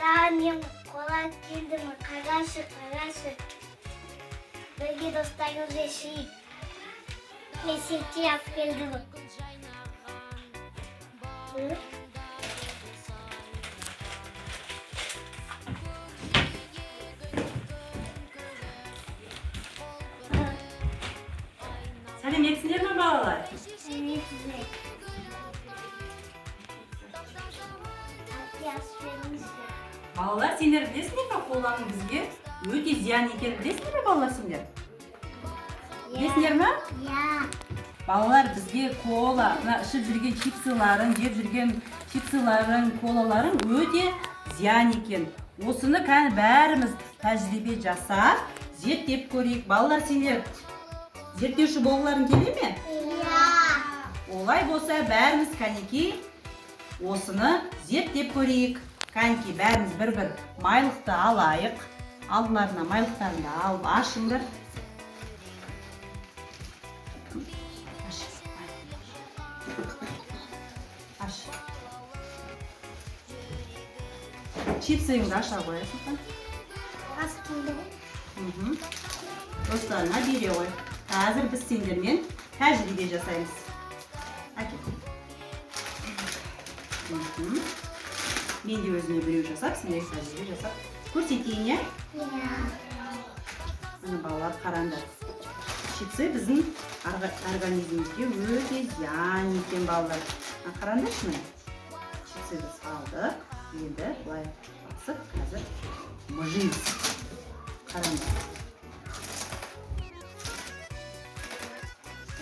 Sağım kola geldi mi? Kagaşı. Belki dostlarınız yaşayıp kesinti yap geldi mi? Hı? Salim yetsinler mi balalar? Evet, size. Balalar senler bilesiniz mi kolanın bizge? Öte ziyan eкен bilesiniz mi balalar senler? Bilesiniz mi? Ya. Balalar bizge kola, ішіп жүрген чипсыларын, жеп жүрген чипсыларын, колаларын өте зиян екен. Осыны кәні бәріміз тәжірибе жасап, зерттеп көрейік. Балалар сендер зерттеуші болғыларың келе ме? Ya. Олай болса бәріміз кәнеки осыны зерттеп көрейік. Кәнеки бәріміз бір-бір майлықты алайық. Алдыларына майлықтарында алып ашыңдар. Аш. Чипсыңды аша қоясың. Aslında. Dostlarına бере қой. Қазір біз сендермен тәжірибе жасаймыз. Әкел. Мен де өзіме біреу жасап, сендер тәжірибе жасап көрсетейін, иә? Ya. Міне балалар қараңдар. Чипсы біздің организмімізге өте зиян екен балалар. Қараңдаршы міне. Чипсыды салдық. Енді былай басып, қазір мұжимыз. Қараңдар.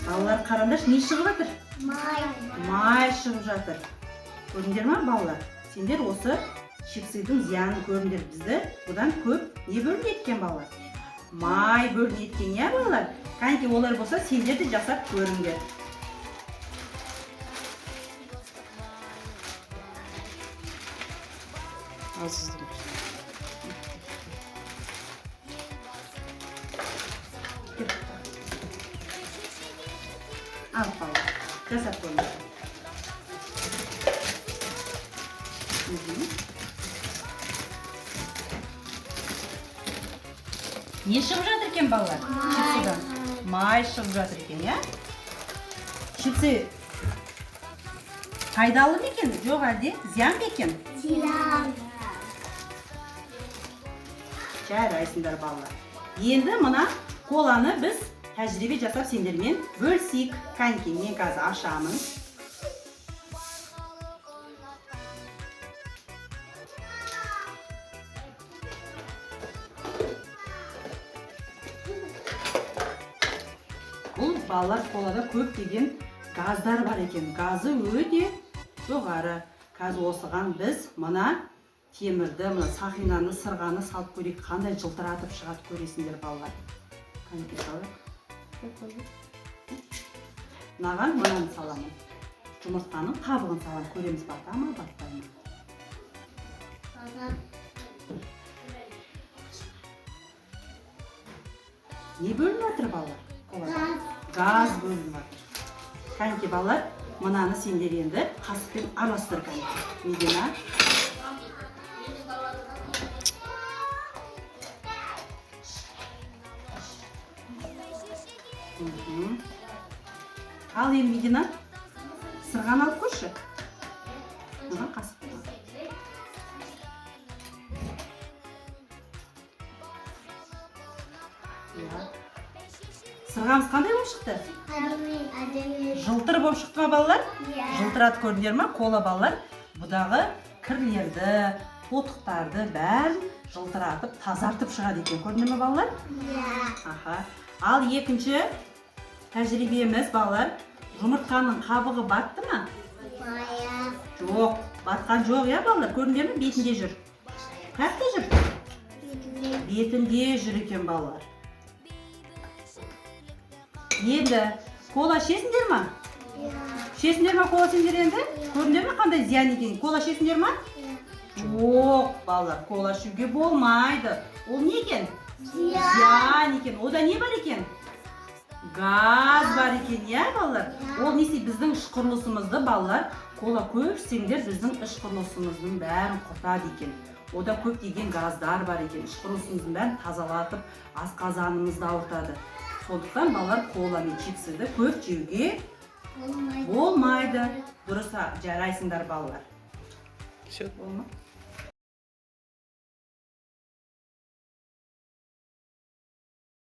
Балалар қараңдаршы, не шығып жатыр? Май шығып жатыр. Көрдіңдер ма балалар? Сендер осы чипсыдың зиянын көрдіңдер. Бізді бұдан көп не бөлінеді екен балалар? Май бөлінеді екен, иә балалар? Қанеки олар болса сендер де жасап көріңдер. Ал сіздің. Al балалар, жасап көріңдер. Не шығып жатыр екен балалар? Чипсыдан. Май шығып жатыр екен, иә? Чипсы пайдалы ма екен? Жоқ әлде зиян ба екен? Ziyan. Жарайсыңдар балалар. Енді мына коланы біз тәжірибе жасап сендермен бөлсек. Кәнеки мен қазір ашамын. Бұл балалар колада көптеген газдар бар екен. Газы өте жоғары. Қазір осыған біз мына темірді, мына сақинаны, сырғаны салып көрейік. Қандай жылтыратып шығады көресіңдер балалар. Кәнеки салайық. Мынаған мынаны саламын. Жұмыртқаның қабығын салам. Көреміз бата ма, батпай ма? Не бөлініп жатыр балалар? Газ бөлініп жатыр. Кәнеки балалар, мынаны сендер енді қасықпен араластыр кәнеки. Медина. Ал енді Медина, сырған алып көрші. Қасықпен. Сырғамыз қандай болып шықты? Жылтыр болып шықты ма балалар? Жылтырат көрдіңдер ма? Кола балалар бұдағы кірлерді, тотықтарды бәрін жылтыратып, тазартып шығады екен. Көрдіңдер ма балалар? Аха. Ал екінші тәжірибеміз балалар, жұмыртқаның қабығы батты ма? Жоқ, батқан жоқ, иә балалар? Көрдіңдер ме? Бетінде жүр. Қаяқта жүр? Бетінде жүр екен балалар. Енді кола ішесіңдер ма? Ішесіңдер ма кола сендер енді? Көрдіңдер ме қандай зиян екен? Кола ішесіңдер ма? Жоқ, балалар, кола ішуге болмайды. Ол не екен? Зиян екен. Ода не бар екен? Газ бар екен, иә балалар? Ол несі біздің іш құрылысымызды балалар, кола көп ішсеңдер біздің іш құрылысымыздың бәрін құртады екен. Ода көптеген газдар бар екен. Іш құрылысымыздың бәрін тазалатып, асқазанымызды ауыртады. Сондықтан балалар кола мен чипсыды көп жеуге болмайды. Дұрыс жарайсыңдар балалар. Все. Болма.